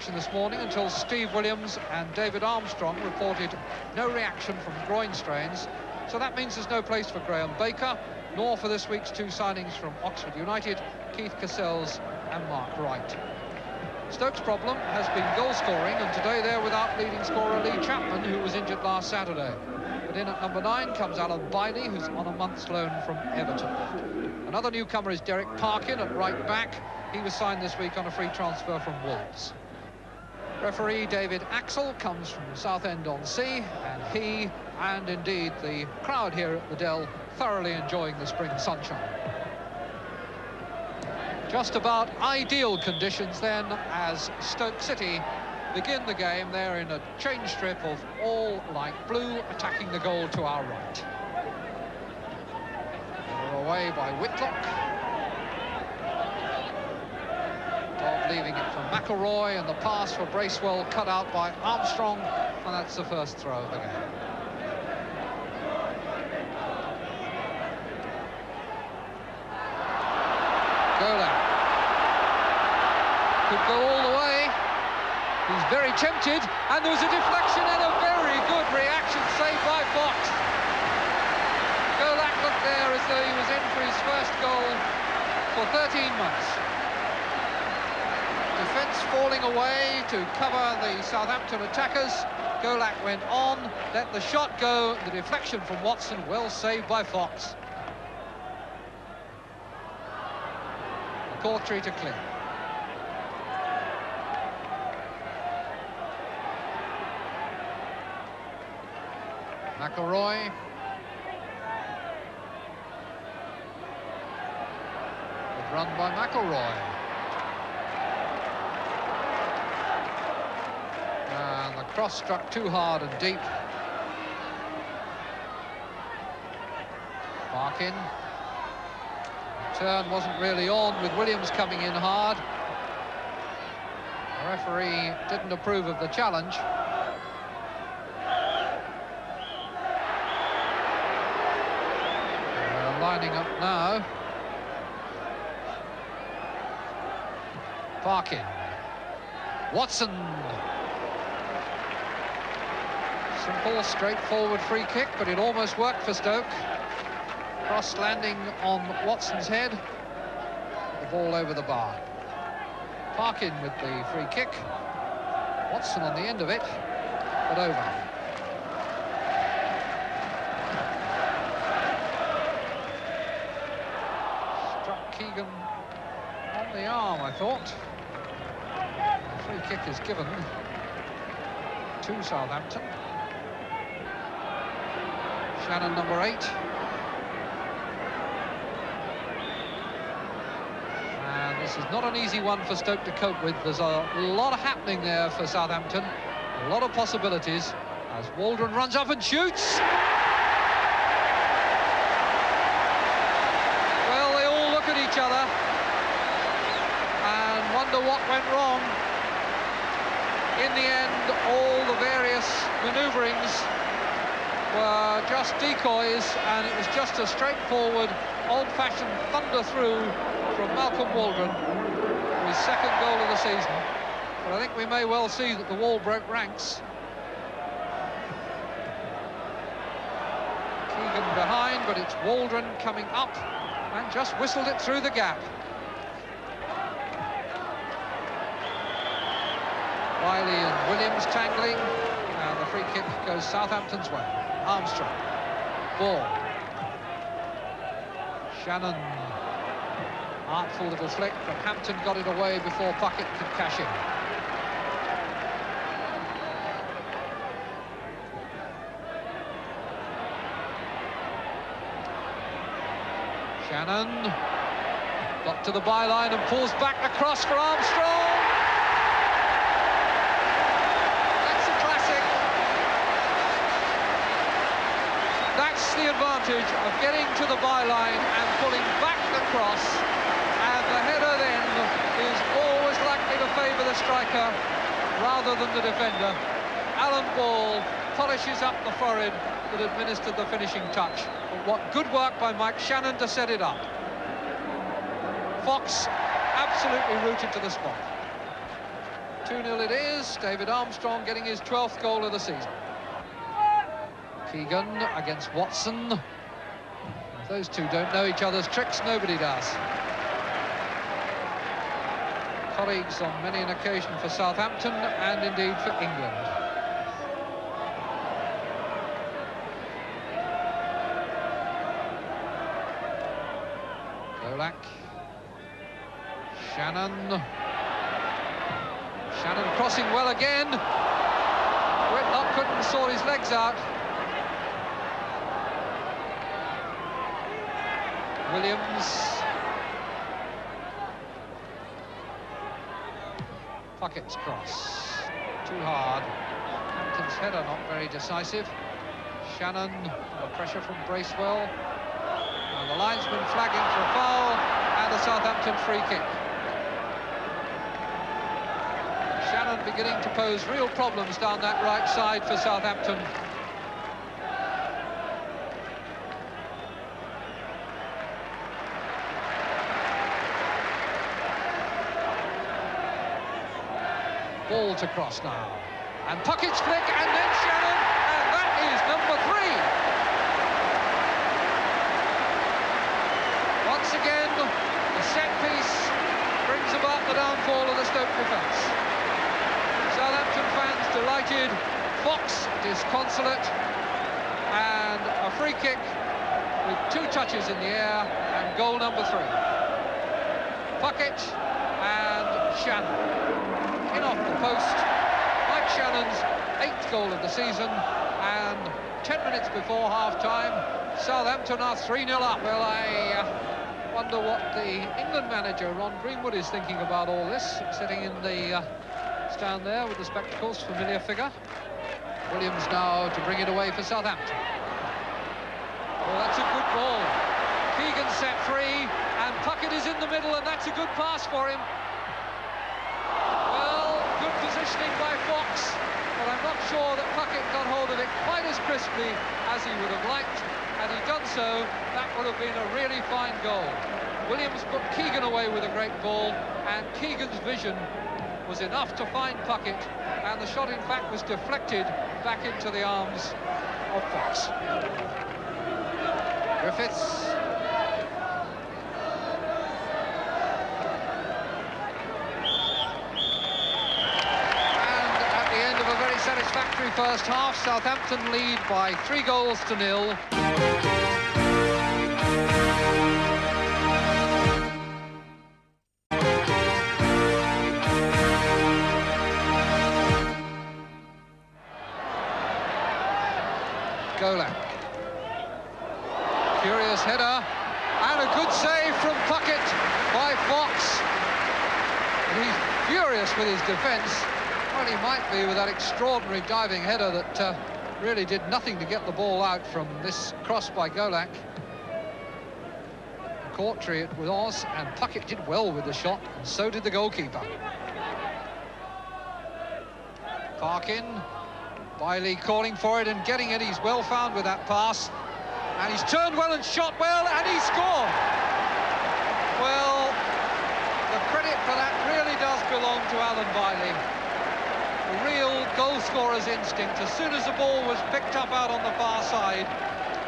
action this morning until Steve Williams and David Armstrong reported no reaction from groin strains. So that means there's no place for Graham Baker, nor for this week's two signings from Oxford United, Keith Cassells and Mark Wright. Stoke's problem has been goal scoring, and today they're without leading scorer Lee Chapman, who was injured last Saturday. But in at number 9 comes Alan Bailey, who's on a month's loan from Everton. Another newcomer is Derek Parkin at right back. He was signed this week on a free transfer from Wolves. Referee David Axel comes from Southend-on-Sea, and he, and indeed the crowd here at the Dell, thoroughly enjoying the spring sunshine. Just about ideal conditions then as Stoke City begin the game. They're in a change strip of all light blue, attacking the goal to our right. They're away by Whitlock. Bob leaving it for McElroy, and the pass for Bracewell cut out by Armstrong, and that's the first throw of the game. Golan could go all the way. He's very tempted, and there was a deflection and a very good reaction saved by Fox. Golak looked there as though he was in for his first goal for 13 months. Defence falling away to cover the Southampton attackers. Golak went on, let the shot go, the deflection from Watson, well saved by Fox. McCautry to clear. McElroy. Good run by McElroy. And the cross struck too hard and deep. Parkin. Turn wasn't really on with Williams coming in hard. The referee didn't approve of the challenge. Lining up now. Parkin. Watson. Simple, straightforward free kick, but it almost worked for Stoke. Cross landing on Watson's head. The ball over the bar. Parkin with the free kick. Watson on the end of it, but over. Keegan on the arm, I thought. The free kick is given to Southampton. Shannon, number 8. And this is not an easy one for Stoke to cope with. There's a lot happening there for Southampton. A lot of possibilities as Waldron runs up and shoots. Each other and wonder what went wrong. In the end, all the various maneuverings were just decoys, and it was just a straightforward, old-fashioned thunder through from Malcolm Waldron, his second goal of the season. But I think we may well see that the wall broke ranks. Keegan behind, but it's Waldron coming up and just whistled it through the gap. Wiley and Williams tangling, and the free kick goes Southampton's way. Armstrong, ball. Shannon, artful little flick, but Hampton got it away before Puckett could cash in. Shannon got to the byline and pulls back the cross for Armstrong. That's a classic. That's the advantage of getting to the byline and pulling back the cross. And the header then is always likely to favour the striker rather than the defender. Alan Ball polishes up the forehead that administered the finishing touch. But what good work by Mike Shannon to set it up. Fox absolutely rooted to the spot. 2-0 it is. David Armstrong getting his 12th goal of the season. Keegan against Watson. If those two don't know each other's tricks, nobody does. Colleagues on many an occasion for Southampton and indeed for England. Golak. Shannon crossing well again. Whitlock couldn't sort his legs out. Williams. Puckett's cross. Too hard. Hampton's header not very decisive. Shannon under pressure from Bracewell. And the linesman flagging for a foul and a Southampton free kick. Shannon beginning to pose real problems down that right side for Southampton. Ball to cross now. And Puckett's flick, and then Shannon, and that is number 3. Once again, the set piece brings about the downfall of the Stoke defence. Southampton fans delighted, Fox disconsolate, and a free kick with 2 touches in the air, and goal number 3. Puckett and Shannon. In off the post, Mike Shannon's 8th goal of the season, and 10 minutes before half-time, Southampton are 3-0 up. Well, I wonder what the England manager, Ron Greenwood, is thinking about all this, sitting in the stand there with the spectacles, familiar figure. Williams now to bring it away for Southampton. Oh, that's a good ball. Keegan set free, and Puckett is in the middle, and that's a good pass for him. Positioning by Fox, but I'm not sure that Puckett got hold of it quite as crisply as he would have liked. Had he done so, that would have been a really fine goal. Williams put Keegan away with a great ball, and Keegan's vision was enough to find Puckett, and the shot in fact was deflected back into the arms of Fox. Griffiths. Satisfactory first half. Southampton lead by 3-0. Golak. Curious header and a good save from Puckett by Fox. And he's furious with his defence. Well, he might be with that extraordinary diving header that really did nothing to get the ball out from this cross by Golak. Courtry it was, and Puckett did well with the shot, and so did the goalkeeper. Parkin, Bailey calling for it and getting it. He's well found with that pass, and he's turned well and shot well, and he scored. Well, the credit for that really does belong to Alan Bailey. A real goal scorer's instinct. As soon as the ball was picked up out on the far side,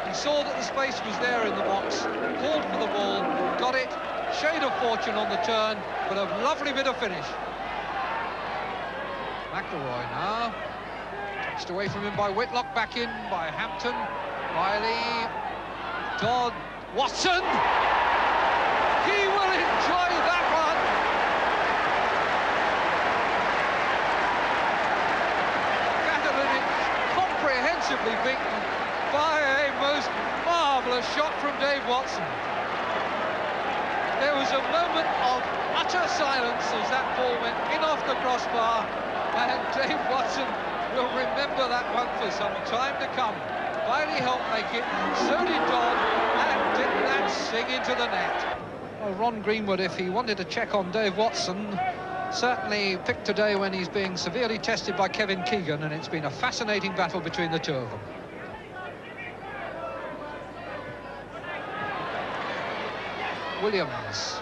he saw that the space was there in the box, called for the ball, got it, shade of fortune on the turn, but a lovely bit of finish. McElroy now, touched away from him by Whitlock, back in by Hampton, Riley, Dodd, Watson! He will enjoy that one! Comprehensively beaten by a most marvellous shot from Dave Watson. There was a moment of utter silence as that ball went in off the crossbar, and Dave Watson will remember that one for some time to come. Bailey helped make it, so did Dodd, and didn't that sing into the net. Well, Ron Greenwood, if he wanted to check on Dave Watson, certainly picked a day when he's being severely tested by Kevin Keegan, and it's been a fascinating battle between the two of them. Williams.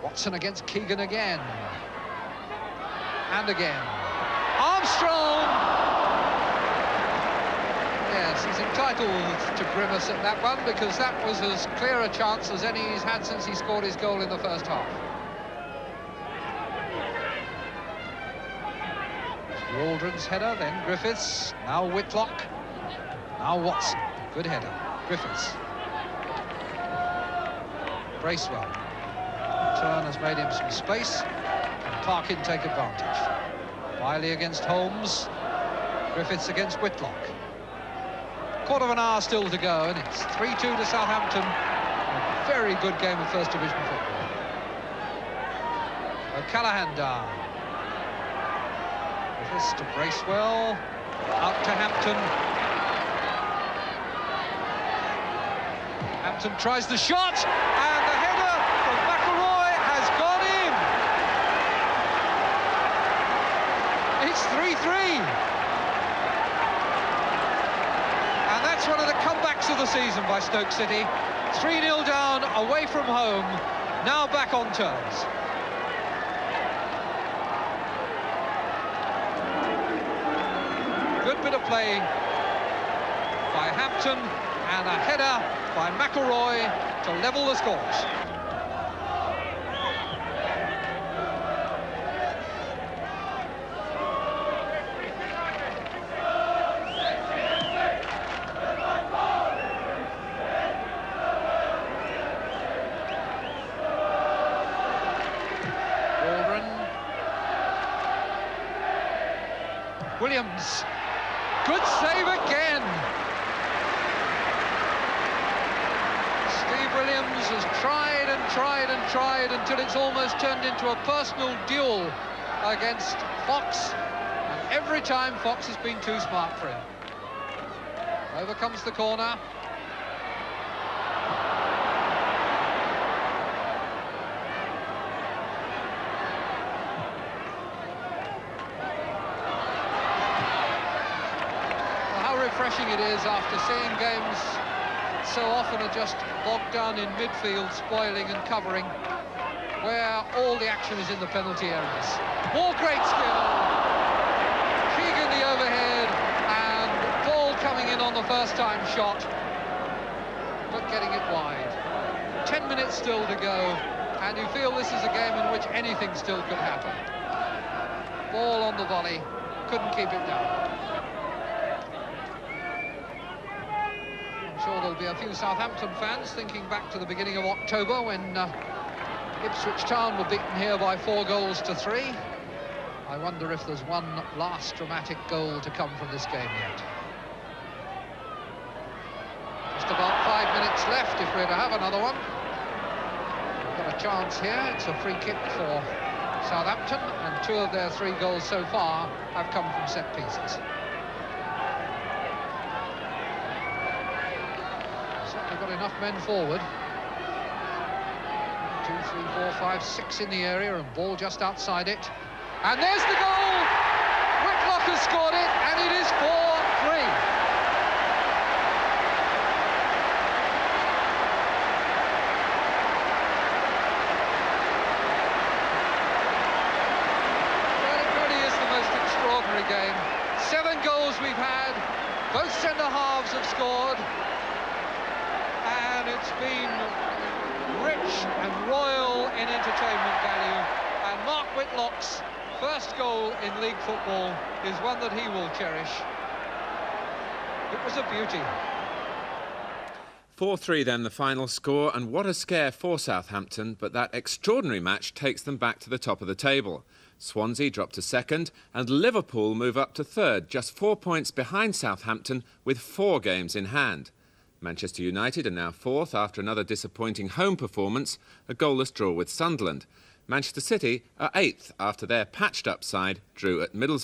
Watson against Keegan again. And again. Armstrong! Yes, he's entitled to grimace at that one, because that was as clear a chance as any he's had since he scored his goal in the first half. Waldron's header, then Griffiths, now Whitlock, now Watson. Good header. Griffiths. Bracewell. Turn has made him some space, and Parkin take advantage. Wiley against Holmes. Griffiths against Whitlock. Quarter of an hour still to go, and it's 3-2 to Southampton. A very good game of First Division football. O'Callaghan down. Griffiths to Bracewell. Out to Hampton. Hampton tries the shot, and the header from McElroy has gone in. It's 3-3. And that's one of the comebacks of the season by Stoke City. 3-0 down, away from home, now back on terms. Good bit of play by Hampton, and a header by McElroy to level the scores. Williams, good save again. Steve Williams has tried and tried and tried until it's almost turned into a personal duel against Fox, and every time Fox has been too smart for him. Over comes the corner. Refreshing it is after seeing games so often are just bogged down in midfield, spoiling and covering, where all the action is in the penalty areas. More great skill. Keegan the overhead, and ball coming in on the first time shot, but getting it wide. 10 minutes still to go, and you feel this is a game in which anything still could happen. Ball on the volley, couldn't keep it down. Sure, there'll be a few Southampton fans thinking back to the beginning of October when Ipswich Town were beaten here by 4-3. I wonder if there's one last dramatic goal to come from this game yet. Just about 5 minutes left if we're to have another one. We've got a chance here. It's a free kick for Southampton, and 2 of their 3 goals so far have come from set pieces. They've got enough men forward. 2, 3, 4, 5, 6 in the area, and ball just outside it. And there's the goal! Whitlock has scored it, and it is 4-3. Well, it really is the most extraordinary game. 7 goals we've had, both centre-halves have scored. And it's been rich and royal in entertainment value, and Mark Whitlock's first goal in league football is one that he will cherish. It was a beauty. 4-3 then the final score, and what a scare for Southampton, but that extraordinary match takes them back to the top of the table. Swansea drop to second, and Liverpool move up to third, just 4 points behind Southampton with 4 games in hand. Manchester United are now fourth after another disappointing home performance, a goalless draw with Sunderland. Manchester City are eighth after their patched-up side drew at Middlesbrough.